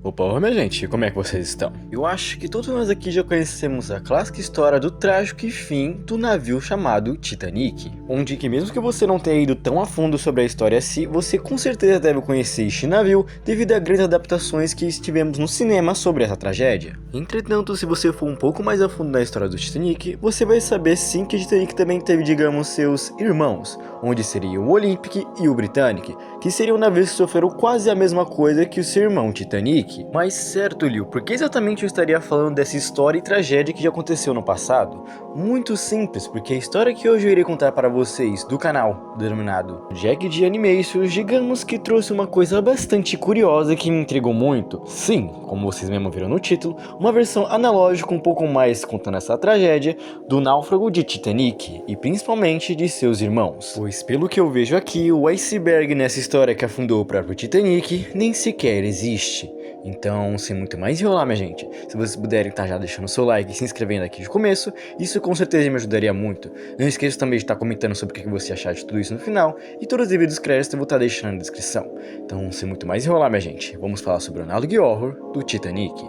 Opa, minha gente, como é que vocês estão? Eu acho que todos nós aqui já conhecemos a clássica história do trágico fim do navio chamado Titanic, onde que mesmo que você não tenha ido tão a fundo sobre a história assim, você com certeza deve conhecer este navio devido a grandes adaptações que tivemos no cinema sobre essa tragédia. Entretanto, se você for um pouco mais a fundo na história do Titanic, você vai saber sim que o Titanic também teve, digamos, seus irmãos, onde seriam o Olympic e o Britannic, que seriam navios que sofreram quase a mesma coisa que o seu irmão Titanic. Mas certo, Liu, por que exatamente eu estaria falando dessa história e tragédia que já aconteceu no passado? Muito simples, porque a história que hoje eu irei contar para vocês do canal denominado Jack de Animations, digamos que trouxe uma coisa bastante curiosa que me intrigou muito. Sim, como vocês mesmo viram no título, uma versão analógica um pouco mais contando essa tragédia do náufrago de Titanic e principalmente de seus irmãos. Pois pelo que eu vejo aqui, o iceberg nessa história que afundou o próprio Titanic nem sequer existe. Então, sem muito mais enrolar, minha gente, se vocês puderem estar já deixando o seu like e se inscrevendo aqui de começo, isso com certeza me ajudaria muito. Não esqueça também de estar comentando sobre o que você achar de tudo isso no final, e todos os devidos créditos eu vou estar deixando na descrição. Então, sem muito mais enrolar, minha gente, vamos falar sobre o análogo horror do Titanic.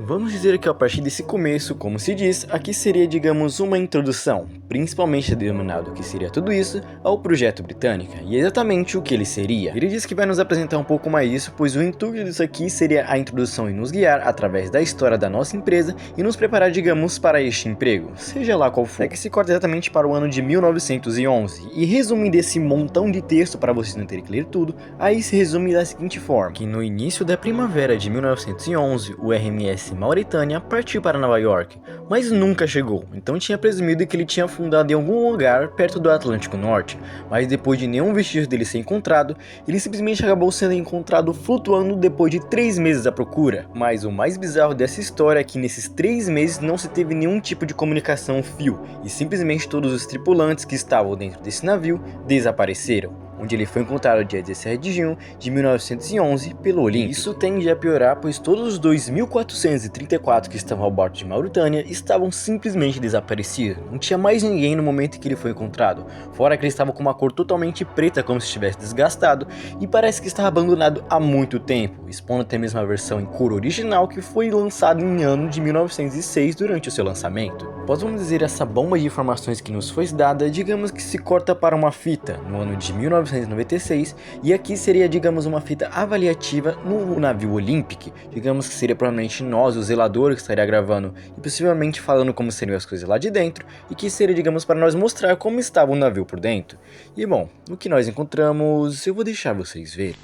Vamos dizer que a partir desse começo, como se diz, aqui seria, digamos, uma introdução, principalmente denominado que seria tudo isso, ao projeto Britannica, e exatamente o que ele seria. Ele diz que vai nos apresentar um pouco mais isso, pois o intuito disso aqui seria a introdução e nos guiar através da história da nossa empresa e nos preparar, digamos, para este emprego, seja lá qual for. É que se corta exatamente para o ano de 1911, e resumindo esse montão de texto para vocês não terem que ler tudo, aí se resume da seguinte forma, que no início da primavera de 1911, o RMS Mauritânia partiu para Nova York, mas nunca chegou, então tinha presumido que ele tinha afundado em algum lugar perto do Atlântico Norte, mas depois de nenhum vestígio dele ser encontrado, ele simplesmente acabou sendo encontrado flutuando depois de 3 meses da procura. Mas o mais bizarro dessa história é que nesses 3 meses não se teve nenhum tipo de comunicação fio, e simplesmente todos os tripulantes que estavam dentro desse navio desapareceram, onde ele foi encontrado dia 17 de junho de 1911 pelo Olympic. Isso tende a piorar, pois todos os 2.434 que estavam ao bordo de Mauritânia estavam simplesmente desaparecidos. Não tinha mais ninguém no momento em que ele foi encontrado, fora que ele estava com uma cor totalmente preta como se estivesse desgastado e parece que estava abandonado há muito tempo, expondo até mesmo a versão em cor original que foi lançada em ano de 1906 durante o seu lançamento. Após, vamos dizer, essa bomba de informações que nos foi dada, digamos que se corta para uma fita no ano de 1996, e aqui seria, digamos, uma fita avaliativa no navio Olympic, digamos que seria provavelmente nós, o zelador, que estaria gravando e possivelmente falando como seriam as coisas lá de dentro, e que seria, digamos, para nós mostrar como estava o navio por dentro. E bom, o que nós encontramos, eu vou deixar vocês verem.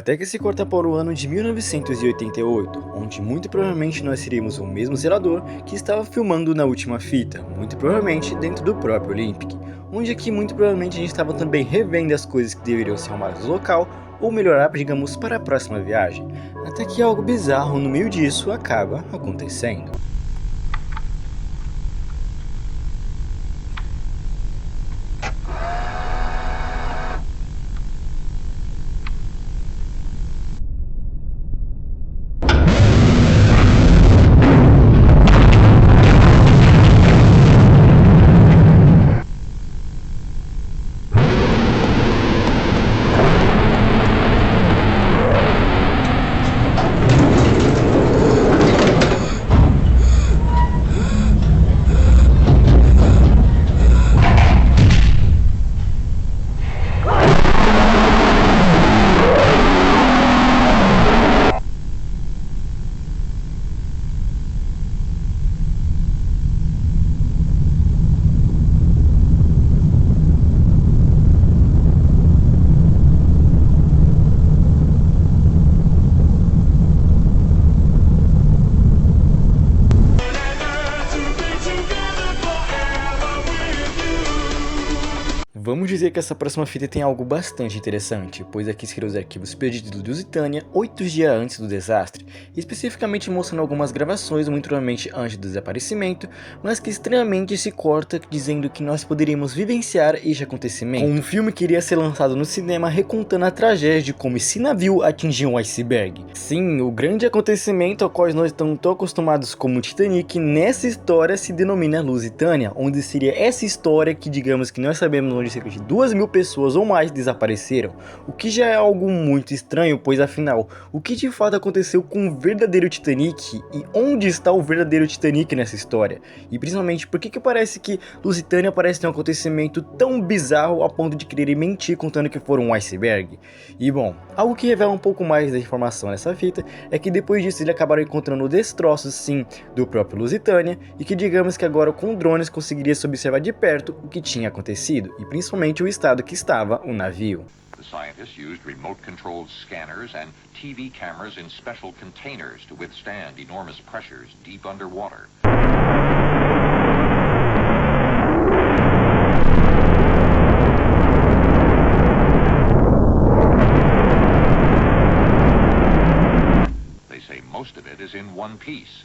Até que se corta para o ano de 1988, onde muito provavelmente nós seríamos o mesmo zelador que estava filmando na última fita, muito provavelmente dentro do próprio Olympic, onde aqui muito provavelmente a gente estava também revendo as coisas que deveriam ser arrumadas no local, ou melhorar, digamos, para a próxima viagem, até que algo bizarro no meio disso acaba acontecendo. Vamos dizer que essa próxima fita tem algo bastante interessante, pois aqui se os arquivos perdidos de Lusitânia 8 dias antes do desastre, especificamente mostrando algumas gravações muito provavelmente antes do desaparecimento, mas que estranhamente se corta dizendo que nós poderíamos vivenciar este acontecimento, com um filme que iria ser lançado no cinema recontando a tragédia de como esse navio atingiu um iceberg. Sim, o grande acontecimento ao qual nós estamos tão acostumados como Titanic, nessa história se denomina Lusitânia, onde seria essa história que digamos que nós sabemos onde cerca de 2.000 pessoas ou mais desapareceram, o que já é algo muito estranho, pois afinal, o que de fato aconteceu com o verdadeiro Titanic e onde está o verdadeiro Titanic nessa história? E principalmente, por que parece que Lusitânia parece ter um acontecimento tão bizarro a ponto de querer mentir contando que foi um iceberg? E bom, algo que revela um pouco mais da informação nessa fita é que depois disso eles acabaram encontrando destroços sim do próprio Lusitânia e que digamos que agora com drones conseguiria se observar de perto o que tinha acontecido e principalmente o estado que estava o navio. The scientists used remote-controlled scanners and TV cameras in special containers to withstand enormous pressures deep underwater. They say most of it is in one piece.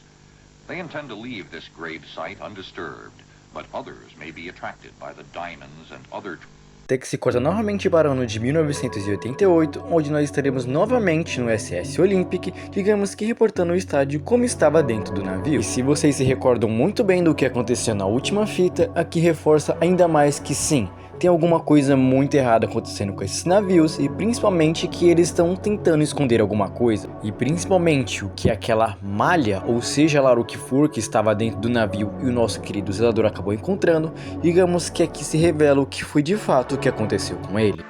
They intend to leave this grave site undisturbed, but others may be attracted by the diamonds and other Até que se corta novamente para o ano de 1988, onde nós estaremos novamente no SS Olympic, digamos que reportando o estádio como estava dentro do navio. E se vocês se recordam muito bem do que aconteceu na última fita, aqui reforça ainda mais que sim, tem alguma coisa muito errada acontecendo com esses navios e principalmente que eles estão tentando esconder alguma coisa. E principalmente o que aquela malha, ou seja lá o que for que estava dentro do navio e o nosso querido zelador acabou encontrando, digamos que aqui se revela o que foi de fato o que aconteceu com ele.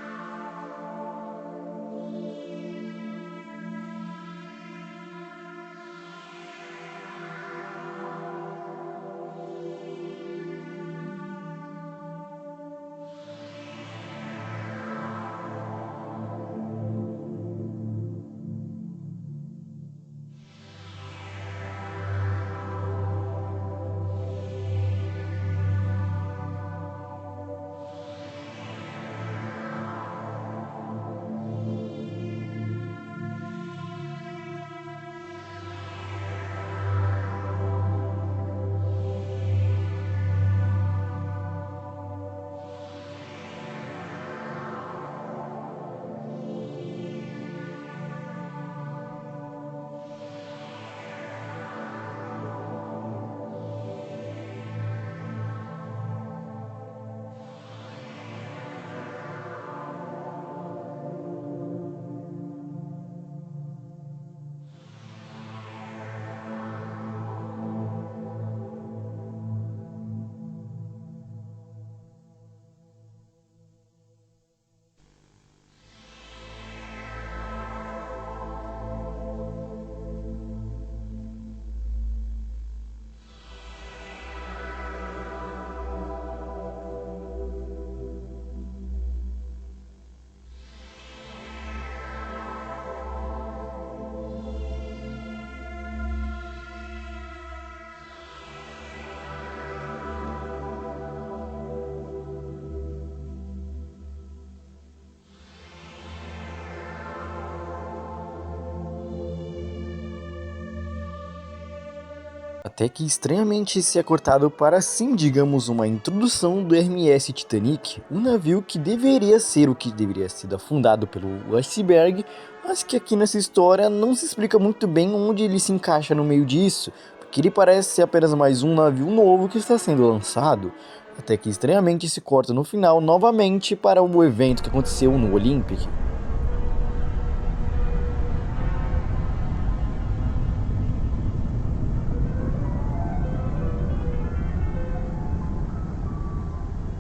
Até que estranhamente se é cortado para sim, digamos, uma introdução do RMS Titanic, um navio que deveria ser o que deveria ser afundado pelo iceberg, mas que aqui nessa história não se explica muito bem onde ele se encaixa no meio disso, porque ele parece ser apenas mais um navio novo que está sendo lançado, até que estranhamente se corta no final novamente para o evento que aconteceu no Olympic.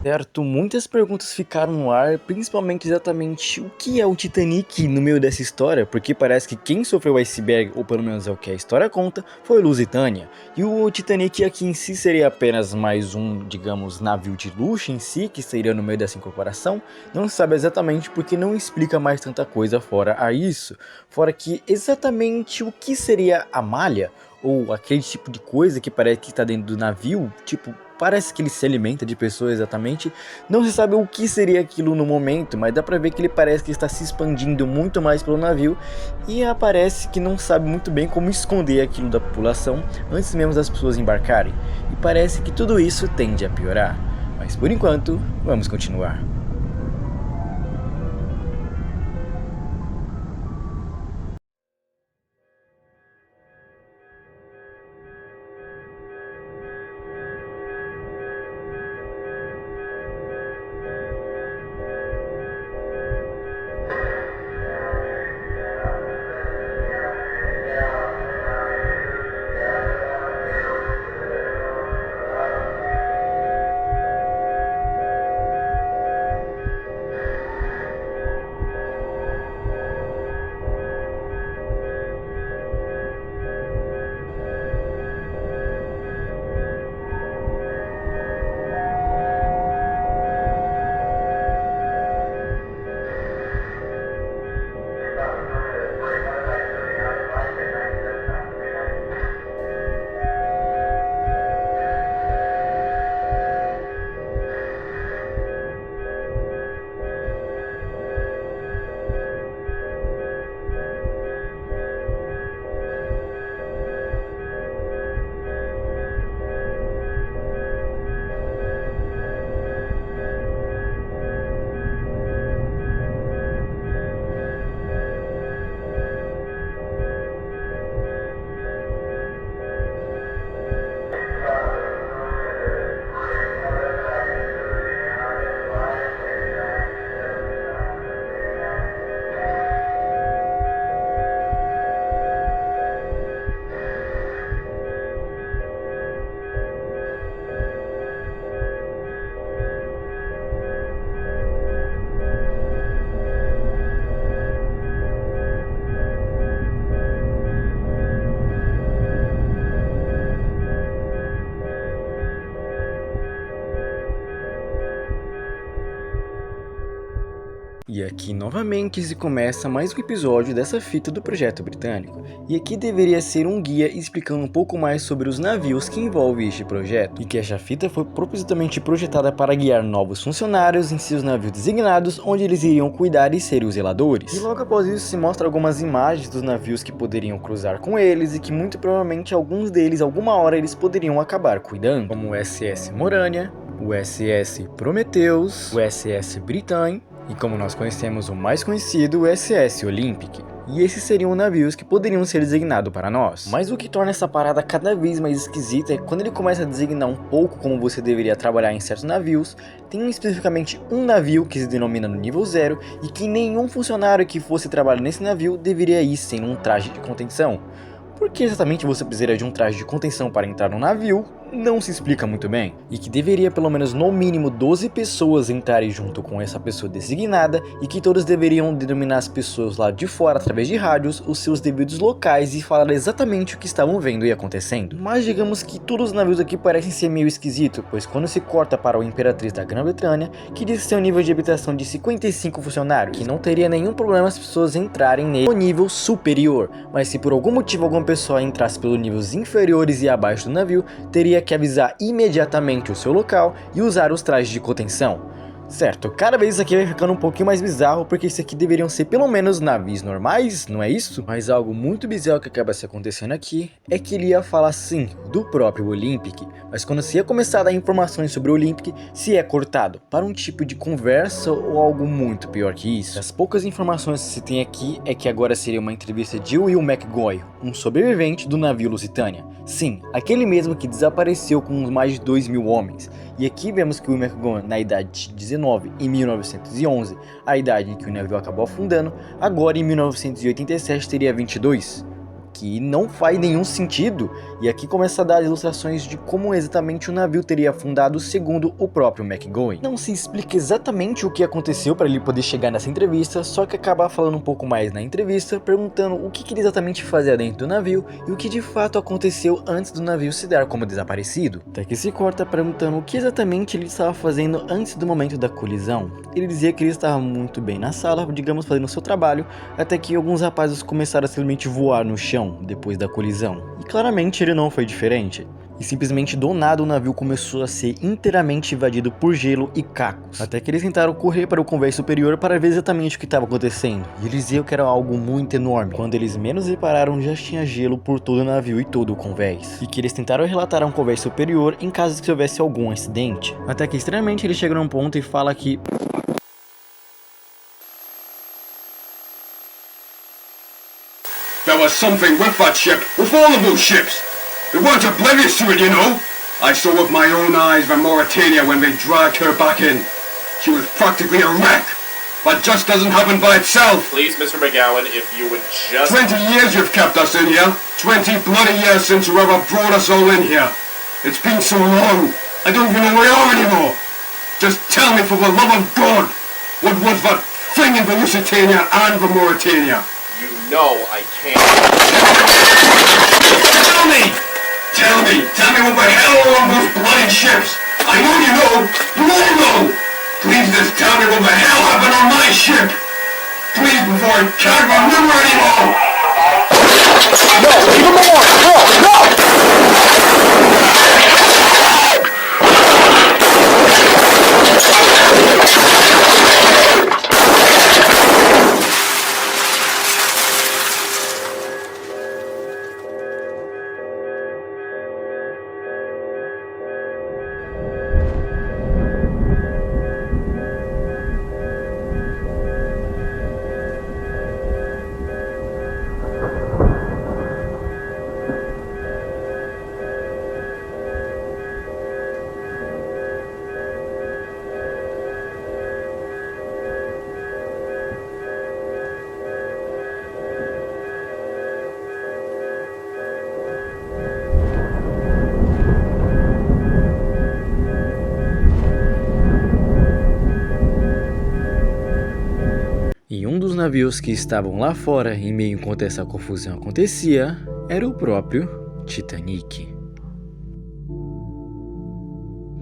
Certo, muitas perguntas ficaram no ar, principalmente exatamente o que é o Titanic no meio dessa história, porque parece que quem sofreu o iceberg, ou pelo menos é o que a história conta, foi Lusitânia. E o Titanic aqui em si seria apenas mais um, digamos, navio de luxo em si, que seria no meio dessa incorporação. Não se sabe exatamente porque não explica mais tanta coisa fora a isso. Fora que exatamente o que seria a malha, ou aquele tipo de coisa que parece que está dentro do navio, tipo, parece que ele se alimenta de pessoas exatamente, não se sabe o que seria aquilo no momento, mas dá pra ver que ele parece que está se expandindo muito mais pelo navio e parece que não sabe muito bem como esconder aquilo da população antes mesmo das pessoas embarcarem, e parece que tudo isso tende a piorar, mas por enquanto, vamos continuar. E aqui novamente se começa mais um episódio dessa fita do projeto britânico, e aqui deveria ser um guia explicando um pouco mais sobre os navios que envolvem este projeto, e que esta fita foi propositalmente projetada para guiar novos funcionários em seus navios designados, onde eles iriam cuidar e ser os zeladores. E logo após isso se mostra algumas imagens dos navios que poderiam cruzar com eles, e que muito provavelmente alguns deles, alguma hora, eles poderiam acabar cuidando, como o SS Morania, o SS Prometheus, o SS Britannia, e como nós conhecemos o mais conhecido, o SS Olympic. E esses seriam navios que poderiam ser designados para nós. Mas o que torna essa parada cada vez mais esquisita é que quando ele começa a designar um pouco como você deveria trabalhar em certos navios, tem especificamente um navio que se denomina no nível 0 e que nenhum funcionário que fosse trabalhar nesse navio deveria ir sem um traje de contenção. Por que exatamente você precisaria de um traje de contenção para entrar no navio? Não se explica muito bem, e que deveria pelo menos no mínimo 12 pessoas entrarem junto com essa pessoa designada, e que todos deveriam denominar as pessoas lá de fora através de rádios os seus devidos locais e falar exatamente o que estavam vendo e acontecendo. Mas digamos que todos os navios aqui parecem ser meio esquisito, pois quando se corta para o Imperatriz da Grã-Bretanha, que diz que tem um nível de habitação de 55 funcionários, que não teria nenhum problema as pessoas entrarem nele no nível superior, mas se por algum motivo alguma pessoa entrasse pelos níveis inferiores e abaixo do navio, teria que avisar imediatamente o seu local e usar os trajes de contenção. Certo, cada vez isso aqui vai ficando um pouquinho mais bizarro, porque isso aqui deveriam ser pelo menos navios normais, não é isso? Mas algo muito bizarro que acaba se acontecendo aqui é que ele ia falar sim do próprio Olympic, mas quando se ia começar a dar informações sobre o Olympic, se é cortado para um tipo de conversa ou algo muito pior que isso. As poucas informações que se tem aqui é que agora seria uma entrevista de Will McGoy, um sobrevivente do navio Lusitânia. Sim, aquele mesmo que desapareceu com mais de 2.000 homens. E aqui vemos que o Will McGoy, na idade de 19 em 1911, a idade em que o navio acabou afundando, agora em 1987 teria 22. Que não faz nenhum sentido, e aqui começa a dar ilustrações de como exatamente o navio teria afundado segundo o próprio McGoy. Não se explica exatamente o que aconteceu para ele poder chegar nessa entrevista, só que acaba falando um pouco mais na entrevista, perguntando o que ele exatamente fazia dentro do navio e o que de fato aconteceu antes do navio se dar como desaparecido. Até que se corta perguntando o que exatamente ele estava fazendo antes do momento da colisão. Ele dizia que ele estava muito bem na sala, digamos, fazendo o seu trabalho, até que alguns rapazes começaram a simplesmente voar no chão depois da colisão. E claramente ele não foi diferente. E simplesmente do nada o navio começou a ser inteiramente invadido por gelo e cacos. Até que eles tentaram correr para o convés superior para ver exatamente o que estava acontecendo. E eles diziam que era algo muito enorme. Quando eles menos repararam, já tinha gelo por todo o navio e todo o convés. E que eles tentaram relatar a um convés superior em caso que houvesse algum acidente. Até que estranhamente ele chega num ponto e fala que there was something with that ship, with all of those ships. We weren't oblivious to it, you know. I saw with my own eyes the Mauritania when they dragged her back in. She was practically a wreck. That just doesn't happen by itself. Please, Mr. McGowan, if you would just... 20 years you've kept us in here. 20 bloody years since you ever brought us all in here. It's been so long, I don't even know where we are anymore. Just tell me, for the love of God, what was that thing in the Lusitania and the Mauritania? You know I can't. Tell me what the hell are on those bloody ships? I know you know, you all know. Please just tell me what the hell happened on my ship. Please, before I can't remember anymore. no, even more, no! E um dos navios que estavam lá fora, em meio enquanto essa confusão acontecia, era o próprio Titanic.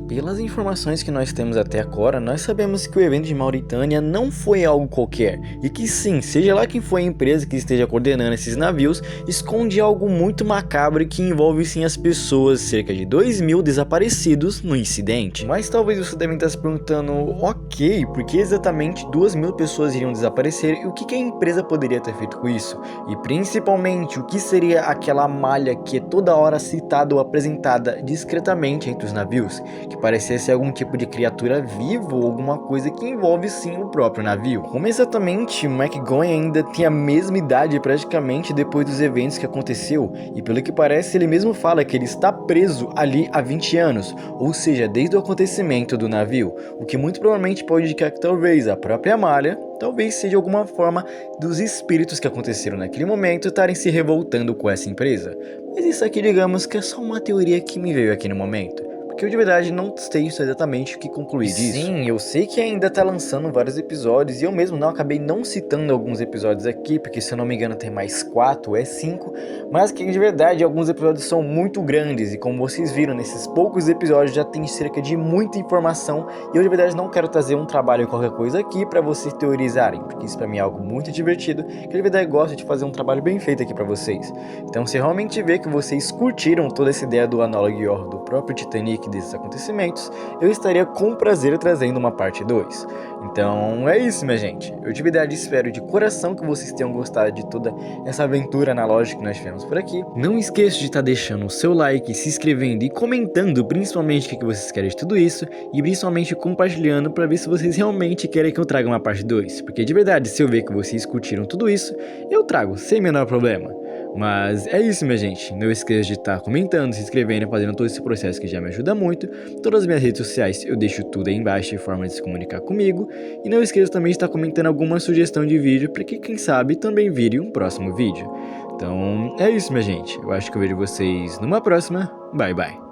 Pelas informações que nós temos até agora, nós sabemos que o evento de Mauritânia não foi algo qualquer, e que sim, seja lá quem for a empresa que esteja coordenando esses navios, esconde algo muito macabro que envolve sim as pessoas, cerca de 2.000 desaparecidos no incidente. Mas talvez você deve estar se perguntando, ok, por que exatamente 2.000 pessoas iriam desaparecer e o que a empresa poderia ter feito com isso? E principalmente, o que seria aquela malha que é toda hora citada ou apresentada discretamente entre os navios, que parecia ser algum tipo de criatura viva ou alguma coisa que envolve sim o próprio navio. Como exatamente McGowan ainda tem a mesma idade praticamente depois dos eventos que aconteceu, e pelo que parece ele mesmo fala que ele está preso ali há 20 anos, ou seja, desde o acontecimento do navio, o que muito provavelmente pode indicar que talvez a própria malha talvez seja alguma forma dos espíritos que aconteceram naquele momento estarem se revoltando com essa empresa. Mas isso aqui digamos que é só uma teoria que me veio aqui no momento, porque eu de verdade não sei exatamente o que concluir disso. Sim, eu sei que ainda tá lançando vários episódios e eu mesmo acabei não citando alguns episódios aqui, porque se eu não me engano tem mais 4 ou 5, mas que de verdade alguns episódios são muito grandes e como vocês viram nesses poucos episódios já tem cerca de muita informação e eu de verdade não quero trazer um trabalho qualquer coisa aqui pra vocês teorizarem, porque isso pra mim é algo muito divertido, que eu de verdade gosto de fazer um trabalho bem feito aqui pra vocês. Então se realmente ver que vocês curtiram toda essa ideia do Analog War, do próprio Titanic, lógica desses acontecimentos, eu estaria com prazer trazendo uma parte 2. Então é isso, minha gente. Eu de verdade espero de coração que vocês tenham gostado de toda essa aventura analógica que nós tivemos por aqui. Não esqueça de estar deixando o seu like, se inscrevendo e comentando principalmente o que vocês querem de tudo isso, e principalmente compartilhando para ver se vocês realmente querem que eu traga uma parte 2, porque de verdade, se eu ver que vocês curtiram tudo isso, eu trago sem menor problema. Mas é isso, minha gente. Não esqueça de estar comentando, se inscrevendo e fazendo todo esse processo que já me ajuda muito. Todas as minhas redes sociais eu deixo tudo aí embaixo de forma de se comunicar comigo. E não esqueça também de estar comentando alguma sugestão de vídeo para que, quem sabe, também vire um próximo vídeo. Então é isso, minha gente. Eu acho que eu vejo vocês numa próxima. Bye, bye.